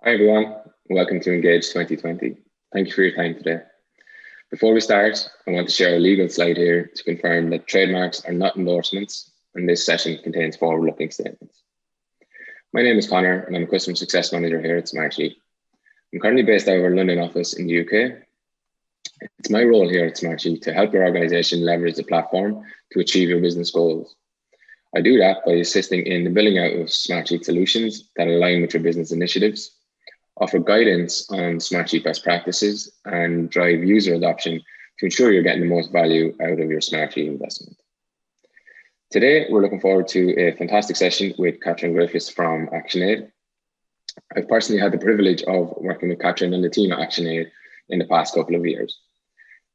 Hi everyone, welcome to Engage 2020. Thank you for your time today. Before we start, I want to share a legal slide here to confirm that trademarks are not endorsements and this session contains forward-looking statements. My name is Connor and I'm a Customer Success Manager here at Smartsheet. I'm currently based out of our London office in the UK. It's my role here at Smartsheet to help your organisation leverage the platform to achieve your business goals. I do that by assisting in the building out of Smartsheet solutions that align with your business initiatives, offer guidance on Smartsheet best practices, and drive user adoption to ensure you're getting the most value out of your Smartsheet investment. Today, we're looking forward to a fantastic session with Catherine Griffiths from Actionaid. I've personally had the privilege of working with Catherine and the team at Actionaid in the past couple of years.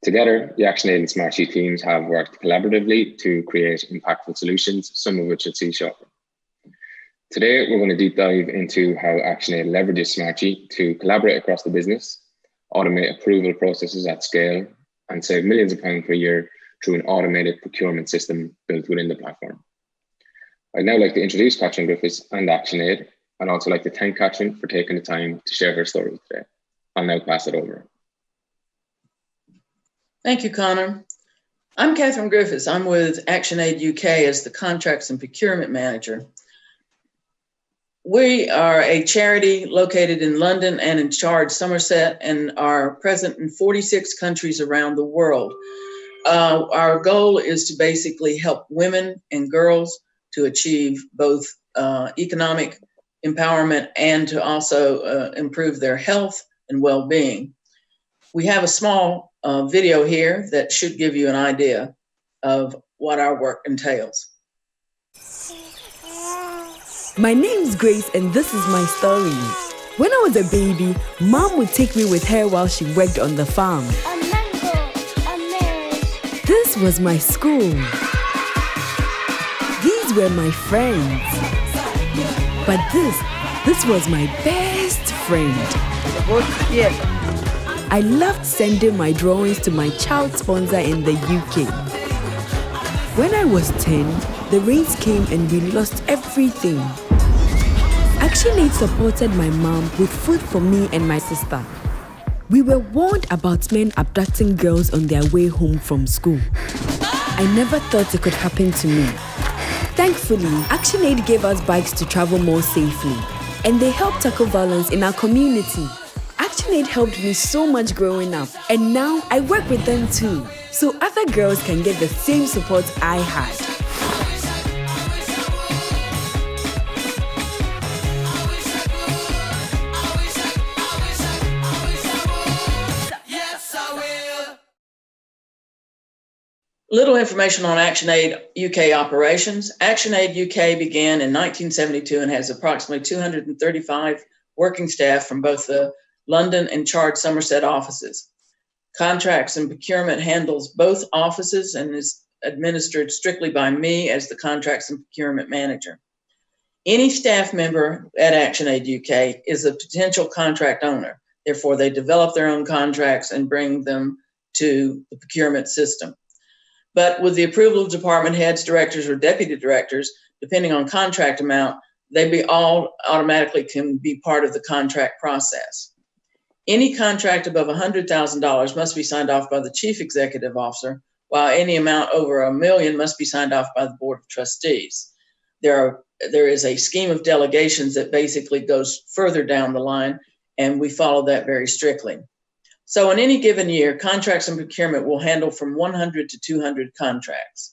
Together, the Actionaid and Smartsheet teams have worked collaboratively to create impactful solutions, some of which you'll see shortly. Today, we're going to deep dive into how Actionaid leverages Smartsheet to collaborate across the business, automate approval processes at scale, and save millions of pounds per year through an automated procurement system built within the platform. I'd now like to introduce Catherine Griffiths and Actionaid, and also like to thank Catherine for taking the time to share her story today. I'll now pass it over. Thank you, Connor. I'm Catherine Griffiths. I'm with Actionaid UK as the Contracts and Procurement Manager. We are a charity located in London and in Chard, Somerset, and are present in 46 countries around the world. Our goal is to basically help women and girls to achieve both economic empowerment and to also improve their health and well-being. We have a small video here that should give you an idea of what our work entails. My name's Grace and this is my story. When I was a baby, Mom would take me with her while she worked on the farm. This was my school. These were my friends. But this was my best friend. I loved sending my drawings to my child sponsor in the UK. When I was 10, the rains came and we lost everything. Actionaid supported my mom with food for me and my sister. We were warned about men abducting girls on their way home from school. I never thought it could happen to me. Thankfully, Actionaid gave us bikes to travel more safely, and they helped tackle violence in our community. Actionaid helped me so much growing up, and now I work with them too, so other girls can get the same support I had. Little information on Actionaid UK operations. Actionaid UK began in 1972 and has approximately 235 working staff from both the London and Chard Somerset offices. Contracts and procurement handles both offices and is administered strictly by me as the Contracts and Procurement Manager. Any staff member at Actionaid UK is a potential contract owner. Therefore, they develop their own contracts and bring them to the procurement system. But with the approval of department heads, directors, or deputy directors, depending on contract amount, they all automatically can be part of the contract process. Any contract above $100,000 must be signed off by the chief executive officer, while any amount over $1 million must be signed off by the board of trustees. There is a scheme of delegations that basically goes further down the line, and we follow that very strictly. So in any given year, contracts and procurement will handle from 100 to 200 contracts.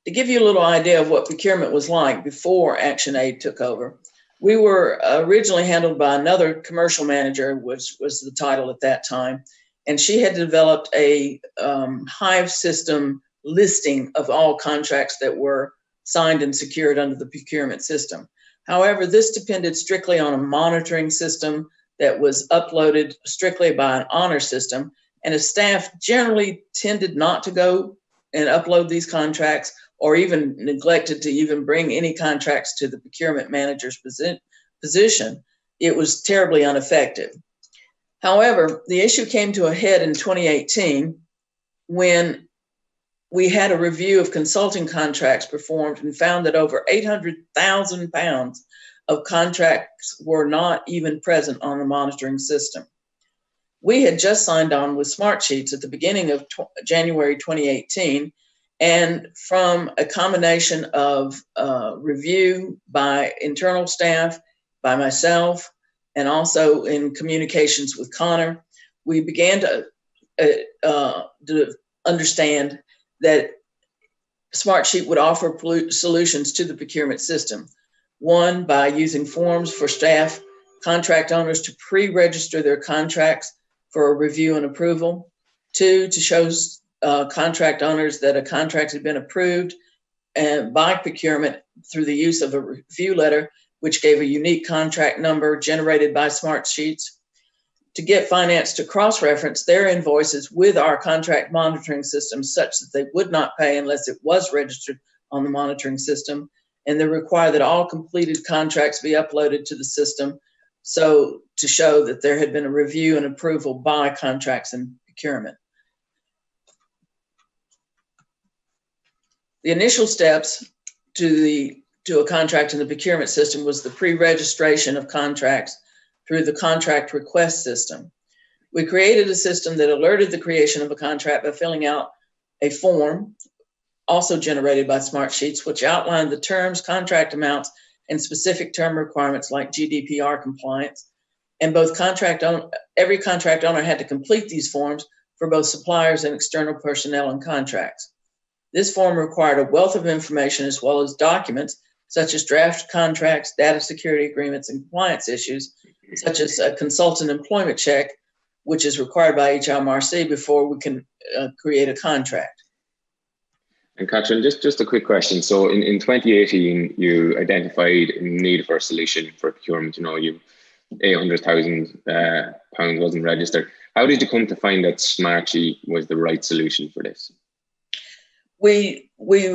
To give you a little idea of what procurement was like before Actionaid took over, we were originally handled by another commercial manager, which was the title at that time, and she had developed a Hive system listing of all contracts that were signed and secured under the procurement system. However, this depended strictly on a monitoring system that was uploaded strictly by an honor system, and a staff generally tended not to go and upload these contracts or even neglected to even bring any contracts to the procurement manager's position. It was terribly ineffective. However, the issue came to a head in 2018 when we had a review of consulting contracts performed and found that over £800,000 of contracts were not even present on the monitoring system. We had just signed on with Smartsheet at the beginning of January 2018, and from a combination of review by internal staff, by myself, and also in communications with Connor, we began to understand that Smartsheet would offer solutions to the procurement system. One, by using forms for staff, contract owners to pre-register their contracts for a review and approval. Two, to show contract owners that a contract had been approved by procurement through the use of a review letter, which gave a unique contract number generated by Smartsheets. To get finance to cross-reference their invoices with our contract monitoring system such that they would not pay unless it was registered on the monitoring system. And they require that all completed contracts be uploaded to the system, so to show that there had been a review and approval by contracts and procurement. The initial steps to a contract in the procurement system was the pre-registration of contracts through the contract request system. We created a system that alerted the creation of a contract by filling out a form, also generated by Smartsheets, which outlined the terms, contract amounts, and specific term requirements like GDPR compliance. And every contract owner had to complete these forms for both suppliers and external personnel and contracts. This form required a wealth of information as well as documents such as draft contracts, data security agreements, and compliance issues, such as a consultant employment check, which is required by HMRC before we can create a contract. And Catherine, just a quick question. So in 2018, you identified a need for a solution for procurement. You know, £800,000 wasn't registered. How did you come to find that Smartsheet was the right solution for this? We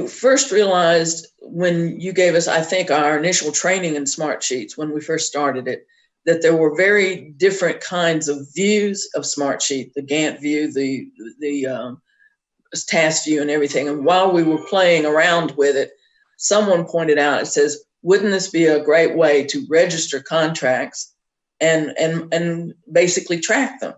first realized when you gave us, I think, our initial training in Smartsheets when we first started it, that there were very different kinds of views of Smartsheet, the Gantt view, the task view and everything. And while we were playing around with it, someone pointed out, it says, wouldn't this be a great way to register contracts and basically track them?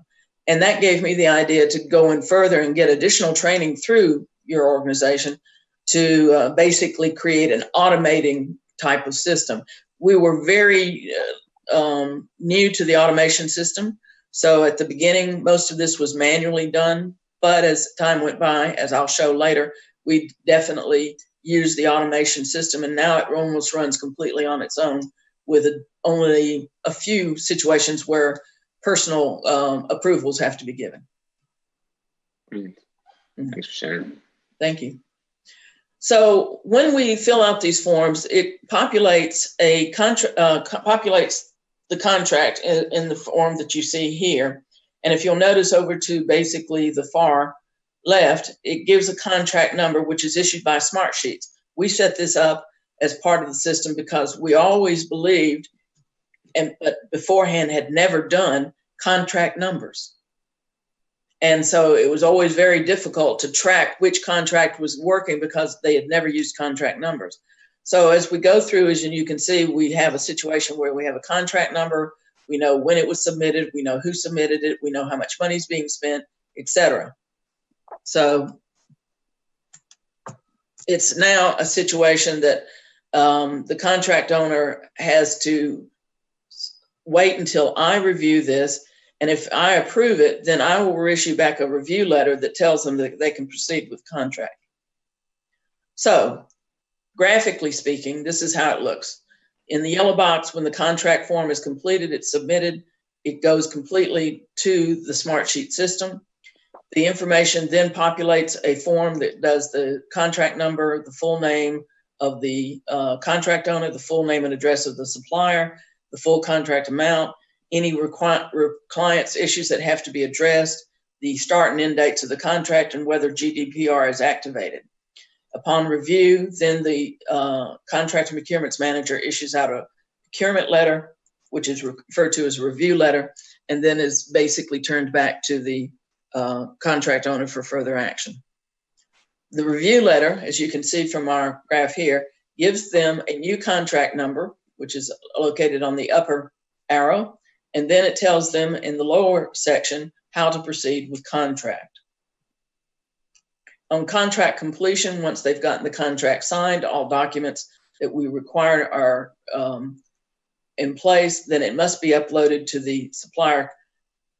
And that gave me the idea to go in further and get additional training through your organization to basically create an automating type of system. We were very new to the automation system. So at the beginning, most of this was manually done. But as time went by, as I'll show later, we definitely used the automation system. And now it almost runs completely on its own with only a few situations where personal approvals have to be given. Brilliant. Thanks for sharing. Thank you. So when we fill out these forms, it populates the contract in the form that you see here. And if you'll notice over to basically the far left, it gives a contract number, which is issued by Smartsheets. We set this up as part of the system because we always believed, but beforehand had never done contract numbers. And so it was always very difficult to track which contract was working because they had never used contract numbers. So as we go through, as you can see, we have a situation where we have a contract number. We know when it was submitted. We know who submitted it. We know how much money is being spent, etc. So it's now a situation that the contract owner has to wait until I review this. And if I approve it, then I will issue back a review letter that tells them that they can proceed with contract. So graphically speaking, this is how it looks. In the yellow box, when the contract form is completed, it's submitted, it goes completely to the Smartsheet system. The information then populates a form that does the contract number, the full name of the contract owner, the full name and address of the supplier, the full contract amount, any client's issues that have to be addressed, the start and end dates of the contract, and whether GDPR is activated. Upon review, then the contract and procurement manager issues out a procurement letter, which is referred to as a review letter, and then is basically turned back to the contract owner for further action. The review letter, as you can see from our graph here, gives them a new contract number, which is located on the upper arrow, and then it tells them in the lower section how to proceed with contract. On contract completion, once they've gotten the contract signed, all documents that we require are in place, then it must be uploaded to the supplier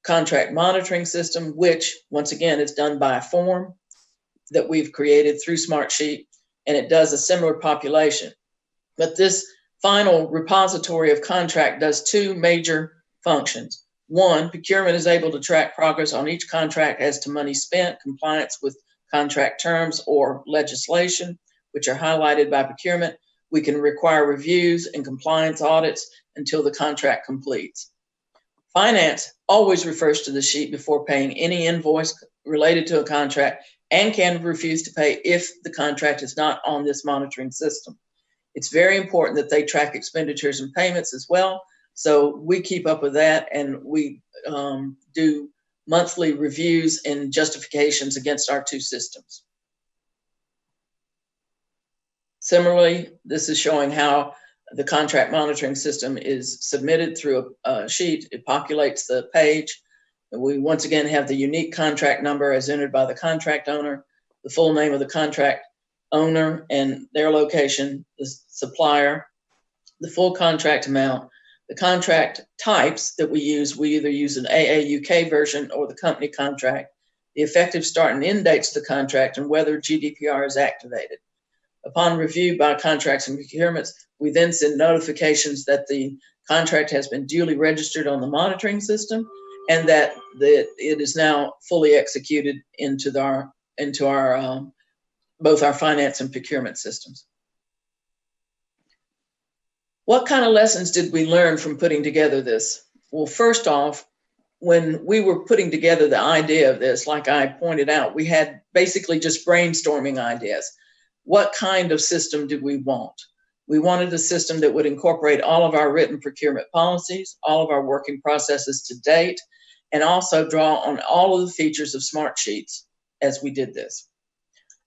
contract monitoring system, which once again is done by a form that we've created through Smartsheet, and it does a similar population. But this final repository of contract does two major functions. One, procurement is able to track progress on each contract as to money spent, compliance with contract terms or legislation, which are highlighted by procurement. We can require reviews and compliance audits until the contract completes. Finance always refers to the sheet before paying any invoice related to a contract and can refuse to pay if the contract is not on this monitoring system. It's very important that they track expenditures and payments as well. So we keep up with that, and we do monthly reviews and justifications against our two systems. Similarly, this is showing how the contract monitoring system is submitted through a sheet. It populates the page. We once again have the unique contract number as entered by the contract owner, the full name of the contract owner and their location, the supplier, the full contract amount, the contract types that we either use an EMEA UK version or the company contract, the effective start and end dates of the contract, and whether GDPR is activated. Upon review by contracts and procurements, we then send notifications that the contract has been duly registered on the monitoring system and that it is now fully executed into our both our finance and procurement systems. What kind of lessons did we learn from putting together this? Well, first off, when we were putting together the idea of this, like I pointed out, we had basically just brainstorming ideas. What kind of system did we want? We wanted a system that would incorporate all of our written procurement policies, all of our working processes to date, and also draw on all of the features of Smartsheets as we did this.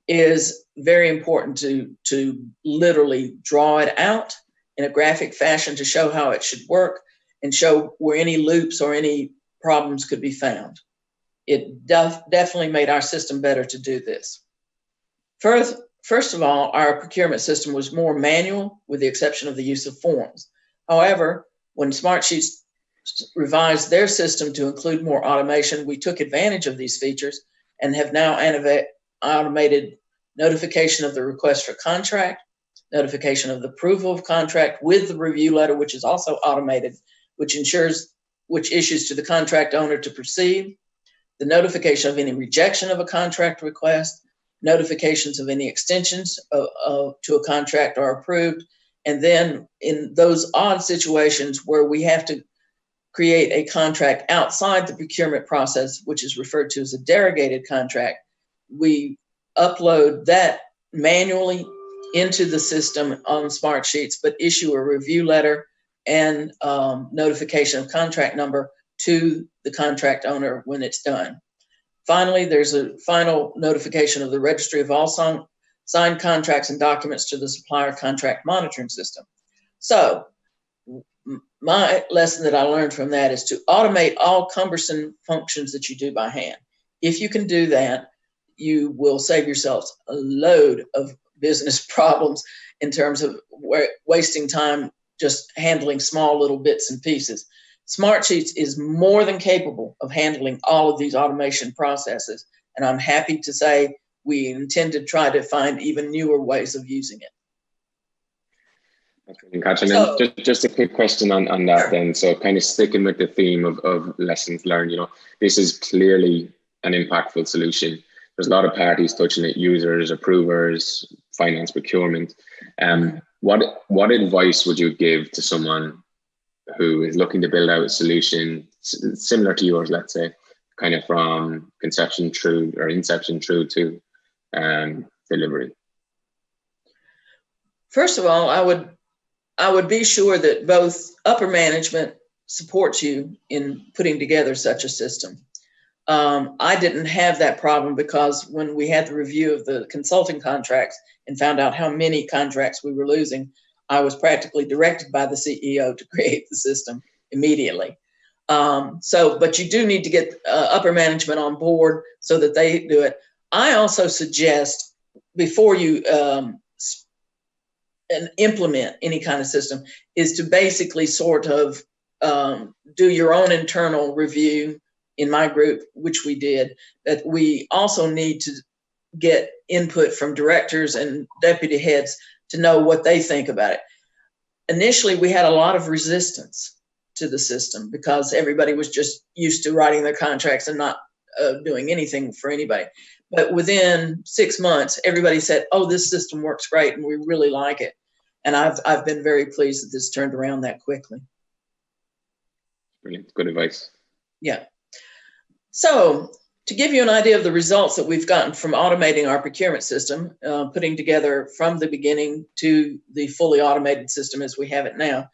It is very important to literally draw it out in a graphic fashion to show how it should work and show where any loops or any problems could be found. It definitely made our system better to do this. First of all, our procurement system was more manual with the exception of the use of forms. However, when Smartsheets revised their system to include more automation, we took advantage of these features and have now automated notification of the request for contract, notification of the approval of contract with the review letter, which is also automated, which issues to the contract owner to proceed, the notification of any rejection of a contract request, notifications of any extensions to a contract are approved. And then in those odd situations where we have to create a contract outside the procurement process, which is referred to as a derogated contract, we upload that manually into the system on Smartsheets, but issue a review letter and notification of contract number to the contract owner when it's done. Finally, there's a final notification of the registry of all signed contracts and documents to the supplier contract monitoring system. So my lesson that I learned from that is to automate all cumbersome functions that you do by hand. If you can do that, you will save yourselves a load of business problems in terms of wasting time just handling small little bits and pieces. Smartsheets is more than capable of handling all of these automation processes, and I'm happy to say we intend to try to find even newer ways of using it. Okay, Katrin, so, just a quick question on that sure. Then. So kind of sticking with the theme of lessons learned, this is clearly an impactful solution. There's a lot of parties touching it, users, approvers, finance, procurement. What advice would you give to someone who is looking to build out a solution similar to yours, let's say, kind of from inception through to delivery? First of all, I would be sure that both upper management supports you in putting together such a system. I didn't have that problem because when we had the review of the consulting contracts and found out how many contracts we were losing, I was practically directed by the CEO to create the system immediately. But you do need to get upper management on board so that they do it. I also suggest before you implement any kind of system is to basically sort of do your own internal review in my group, which we did, that we also need to get input from directors and deputy heads to know what they think about it. Initially, we had a lot of resistance to the system because everybody was just used to writing their contracts and not doing anything for anybody. But within 6 months, everybody said, oh, this system works great and we really like it. And I've been very pleased that this turned around that quickly. Brilliant. Good advice. Yeah. So to give you an idea of the results that we've gotten from automating our procurement system, putting together from the beginning to the fully automated system as we have it now.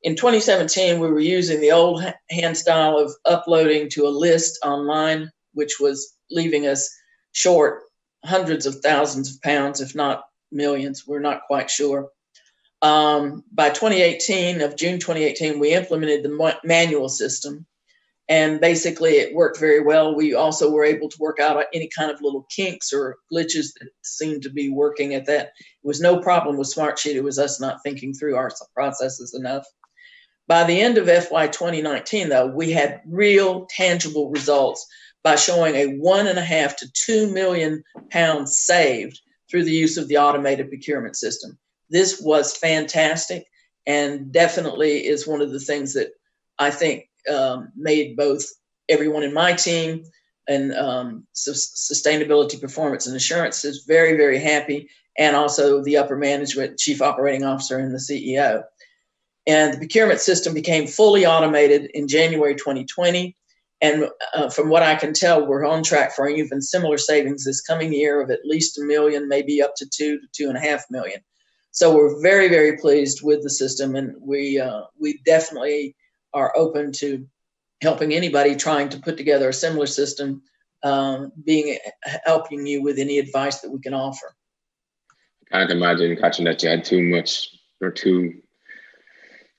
In 2017, we were using the old hand style of uploading to a list online, which was leaving us short hundreds of thousands of pounds, if not millions. We're not quite sure. By June 2018, we implemented the manual system. And basically, it worked very well. We also were able to work out any kind of little kinks or glitches that seemed to be working at that. It was no problem with Smartsheet. It was us not thinking through our processes enough. By the end of FY 2019, though, we had real tangible results by showing a 1.5 to 2 million pounds saved through the use of the automated procurement system. This was fantastic and definitely is one of the things that I think made both everyone in my team and sustainability, performance, and assurance is very, very happy, and also the upper management, chief operating officer, and the CEO. And the procurement system became fully automated in January 2020. And from what I can tell, we're on track for even similar savings this coming year of at least $1 million, maybe up to $2 to $2.5 million. So we're very, very pleased with the system, and we definitely are open to helping anybody trying to put together a similar system, helping you with any advice that we can offer. I can't imagine, Catherine, that you had too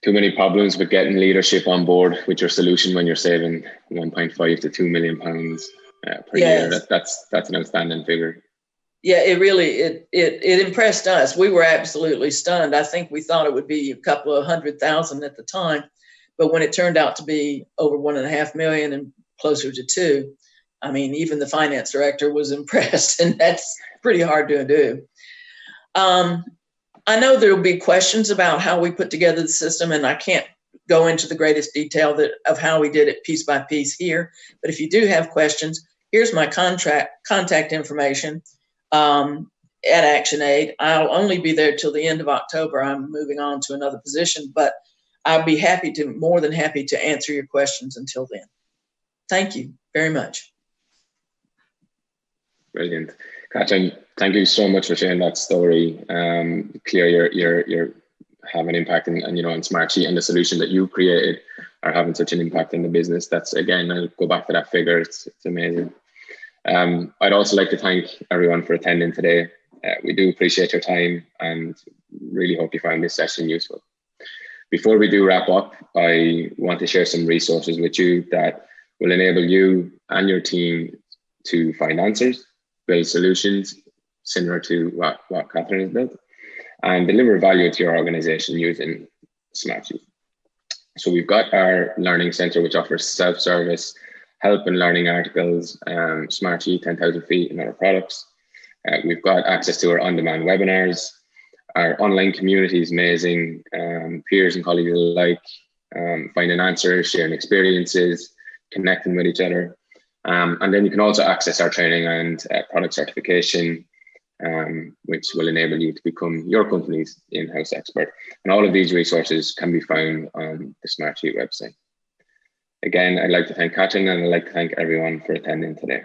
many problems with getting leadership on board with your solution when you're saving 1.5 to 2 million pounds per year. That's an outstanding figure. Yeah, it really it impressed us. We were absolutely stunned. I think we thought it would be a couple of 100,000 at the time. But when it turned out to be over 1.5 million and closer to 2, I mean, even the finance director was impressed, and that's pretty hard to do. I know there will be questions about how we put together the system, and I can't go into the greatest detail of how we did it piece by piece here. But if you do have questions, here's my contact information at Actionaid. I'll only be there till the end of October. I'm moving on to another position, but I'll be more than happy to answer your questions until then. Thank you very much. Brilliant. Katrin, thank you so much for sharing that story. Clear you're having an impact on Smartsheet, and the solution that you created are having such an impact in the business. That's, again, I'll go back to that figure. It's amazing. I'd also like to thank everyone for attending today. We do appreciate your time and really hope you found this session useful. Before we do wrap up, I want to share some resources with you that will enable you and your team to find answers, build solutions similar to what Catherine has built, and deliver value to your organization using Smartsheet. So we've got our Learning Center, which offers self-service help and learning articles, Smartsheet, 10,000 feet, and other products. We've got access to our on-demand webinars. Our online community is amazing. Peers and colleagues alike, finding answers, sharing experiences, connecting with each other. And then you can also access our training and product certification, which will enable you to become your company's in-house expert. And all of these resources can be found on the Smartsheet website. Again, I'd like to thank Katrin, and I'd like to thank everyone for attending today.